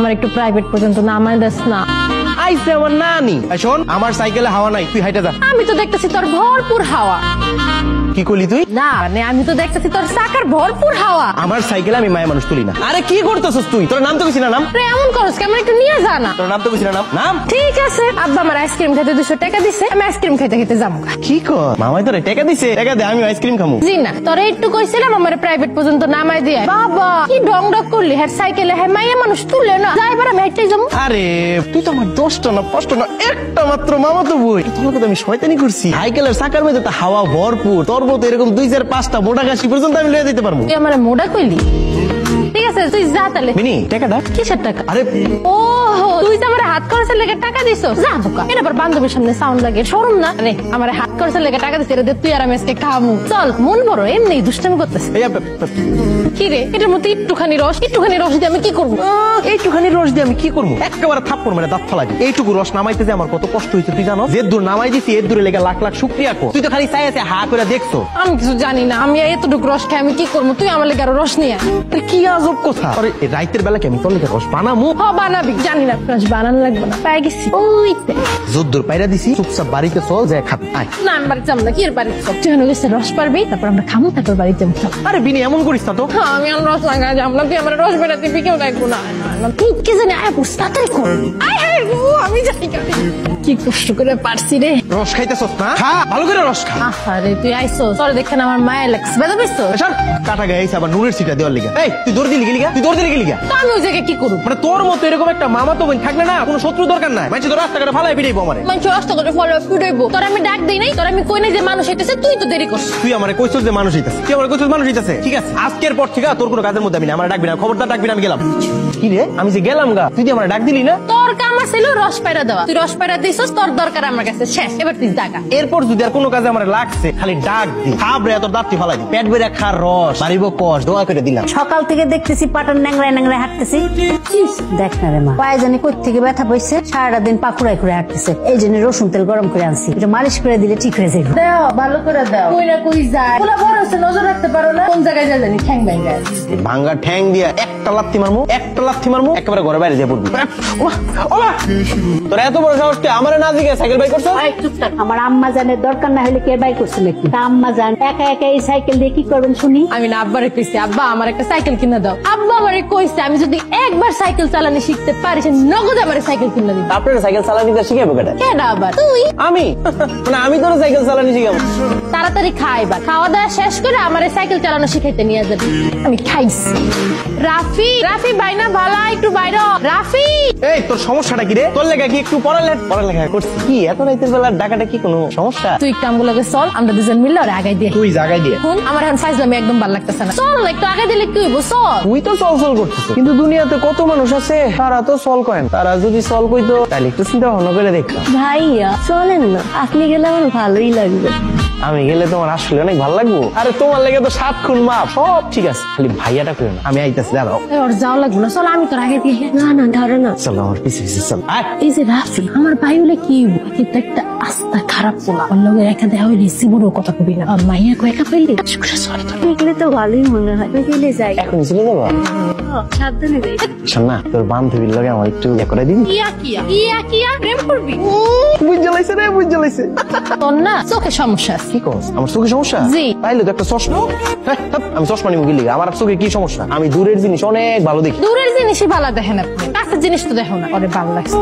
আমার একটু প্রাইভেট পর্যন্ত নামায় দেস না। আইসে আমার নানি। শোন, আমার সাইকেলে হাওয়া নাই, তুই হাইটা যা। আমি তো দেখতেছি তোর ভরপুর হাওয়া। কি করলি তুই? না মানে আমি তো দেখতেছি তোর চাকার ভরপুর হাওয়া। আমার সাইকেলে আমি মায়া মানুষ তুলি না। আরে কি করতেছস তুই? তোর নাম তো কিছু না। নাম এমন করস কেমন, একটু নিয়ে যা না। তোর নাম তো কিছু না। নাম ঠিক আছে। আব্বা আমার আইসক্রিম খেতে 200 টাকা দিছে, আমি আইসক্রিম খেতে খেতে যাবো। কি কর? মামাই তোরে টাকা দিছে? টাকা দে, আমি আইসক্রিম খামু। জি না, তোরে একটু কইছিলাম আমার প্রাইভেট পর্যন্ত নামাই দিয়ে। বাবা কি ডং ডং করলি, হ্যাঁ সাইকেলে হ্যাঁ মাইয়া মানুষ তুলে না, যাই এবার আমি হেঁটেই যাবো। আরে তুই তো আমার 10টা না 5টা না একটা মাত্র মামা তো বই। তোমাকে তো আমি শয়তানি করছি। সাইকেলের চাকার মধ্যে তো হাওয়া ভরপুর। তোর মতো এরকম 2-4-5টা মোটা গাছি পর্যন্ত আমি লয়ে দিতে পারবো। তুই আমার মোড়া কইলি? ঠিক আছে তুই যা তাহলে। মিনি টাকা দা। কিসের টাকা? আরে ও তুই তো আমার হাত খরচের লেগে টাকা দিছ। যা বোকা, এটা আবার বান্ধবীর সামনে সাউন্ড লাগে, শরম না? আরে আমার হাত খরচের লেগে টাকা দিছে, তুই আর আমি আজকে খামু। চল, মন বড় এমনি দুষ্টামি করতেছে। কি রে, এটার মধ্যে একটুখানি রস দিয়ে আমি কি করবো? এইটুখানি রস দিয়ে আমি কি করবো? একেবারে থাপ্পড় মেরে দাঁত ফালাই। এইটুকু রস নামাইতে যে আমার কত কষ্ট হয়েছে তুই জানো? যে দূর নামাই দিছি এর দূরে লেগে লাখ লাখ শুকরিয়া কর। তুই তো খালি চাই আছে হা করে দেখছো। আমি কিছু জানি না, আমি এতটুকু রস খাই আমি কি করবো? তুই আমার লেগে আরো রস নিয়ে আয়। কি আজব কথা। আরে রাইতের বেলা কি আমি তোর লেগে রস বানামু? বানাবি, জানি না রস বানানো লাগবে না, পাই গেছি। ওইতে যদ্দূর পাইরা দিছি, চুপচাপ বাড়িতে চল, যায় খাবি। আয় না, আমি বাড়িতে যাবো না। কি এর বাড়িতে সব যেখানে গেছে রস পারবি, তারপর আমরা খামো, তারপর বাড়িতে যাবো। আরে বিনি এমন করিস না তো। আমি আর রস লাগা যাবো না, তুই আমার রস বেড়াতে কেউ লাগবো না। তুই কি জানি আয় বুঝ তাড়াতাড়ি কর। আমি জানি কি কষ্ট করে পারছি রে। রস খাইতেছস না? খা, ভালো করে রস খা। আরে তুই আইসো, তোর দেখেন আমার মায়ের লাগছে, বেদা বুঝছো? কাটা গাইছে আবার নুনের সিটা দেওয়ার লিগা। এই তুই দৌড় দিলি গেলিগা? তুই দৌড় দিলি গেলিগা? তো আমি ওই জায়গায় কি করবো? মানে তোর মতো এরকম একটা মামা তো বোন থাকলে না কোনো শত্রু দরকার নাই। মানে তোর রাস্তা করে ফালাই পিটাইবো আমারে। মানুষ রাস্তা করে ফলো পিটাইবো। তোর আমি ডাক দেই নাই, তোর আমি কই নাই যে মানুষ হইতেছে, তুই তো দেরি করছিস। তুই আমারে কইছস যে মানুষ হইতাছে। তুই আমারে কইছস মানুষ হইতাছে। ঠিক আছে, আজকের পর থেকে তোর কোনো কাজের মধ্যে আমি না। আমারে ডাকবি না, খবরদার ডাকবি না, আমি গেলাম। কি রে, আমি যে গেলাম গা, তুই আমারে ডাক দিলি না? তোর কাম ছিল রস পায়রা দেওয়া, তুই রস পায়রা দিছস, তোর দরকার আমার কাছে শেষ। এবার তুই জাগা। এরপর যদি আর কোনো কাজে আমার লাগছে খালি ডাক দি, খাবরে তোর দাঁতটি ফালাই দি। পেট বেড়ে খা রস বাড়িব কষ, দোয়া করে দিলাম। সকাল থেকে দেখতেছি পাটন ন্যাংরায় ন্যাংরায় হাঁটতেছি। দেখ না রে মা, পায়ে জানি কই থেকে ব্যথা পাইছে, সারাটা দিন পাকুড়ায় করে হাঁটতেছে। এই জন্য রসুন তেল গরম করে আনছি, এটা মালিশ করে দিলে ঠিক হয়ে যাবে। দাও ভালো করে দাও। কই না কই যায়, পোলা বড় হচ্ছে, নজর রাখতে পারো না? কোন জায়গায় যায় জানি ঠ্যাং ভাঙা। ভাঙ্গা ঠ্যাং দিয়া একটা লাথি মারমু, একেবারে ঘরে বাইরে যা পড়বি। তোর এত বড় সাহস, তুই আমারে না দিকে সাইকেল বাই করছ? আমার আম্মা জানের দরকার না হলে কে বাই করছে নাকি? আম্মা জান একা একা এই সাইকেল দিয়ে কি করবেন শুনি? আমি না আব্বারে কইছি, আব্বা আমার একটা সাইকেল কিনে দাও। আব্বা আমারে কইছে আমি যদি একবার সাইকেল চালানো শিখতে পারি, সে নগদ আমারে সাইকেল কিনে দিবে। আপনার সাইকেল চালানি শিখাবো কেটা? কেডা আবার? তুই। আমি মানে আমি তোর সাইকেল চালানি শিখাবো। তাড়াতাড়ি খাইবা, খাওয়া দাওয়া শেষ করে আমারে সাইকেল চালানো শিখাইতে নিয়ে যাবে। আমি খাইছি। রাফি বাইনা ভালা একটু বাইরে। রাফি, এই তোর সমস্যাটা কি রে? তোর লেগে কি একটু পড়ালেখা করছিস? কি এত রাতের বেলা ডাকাটা কি কোনো সমস্যা? তুই একটু আমগুলোকে চল, আমরা দুজন মিললে ওরা আগাই দিয়ে। তুই জায়গায় দিয়ে আমার এখন ফাইজলামি একদম ভালো লাগতেছে না। চল একটু আগে দিলে কি হইব? চল। তুই তো চল করছিস, কিন্তু দুনিয়াতে কত মানুষ আছে তারা তো চল করেন। তারা যদি চল কইতো তাহলে একটু চিন্তা ভাবনা করে দেখতাম। ভাইয়া চলেন না, আপনি গেলে আমার ভালোই লাগবে। আমি গেলে তোমার আসলে অনেক ভালো লাগবো। আরে তোমার লেগে তো 7 খুন মাপ, সব ঠিক আছে, খালি ভাইয়াটা করে না। আমি আইতাছি, দাঁড়াও। ওর যাও লাগবে না, চল আমি তোর আগে দিয়ে। না ধরে না, চল আমার পিছে চল। এই যে রাফি আমার ভাই হলে কি কিন্তু একটা আস্থা খারাপ পোলা, ওর লগে একা দেওয়া হইলে জীবনেও কথা কবি না। আর মাইয়া কয়েকা পাইলে দেখলে তো ভালোই মনে হয়, গেলে যাই। এখন চলে যাবো? সাবধানে যাই। না তোর বান্ধবীর লগে আমার একটু ইয়ে করে দিবি। কিয়া প্রেম করবি? বুঝ জ্বালাইছে। তোর না চোখে সমস্যা আছে। কি কস? আমার চোখে সমস্যা? জি। তাইলে তো একটা চশমা। আমি চশমা নিবো গেলি, আমার চোখে কি সমস্যা? আমি দূরের জিনিস অনেক ভালো দেখি। দূরের জিনিসই ভালো দেখেন আপনি, কাছের জিনিস তো দেখো না। ওরে ভালো লাগছে।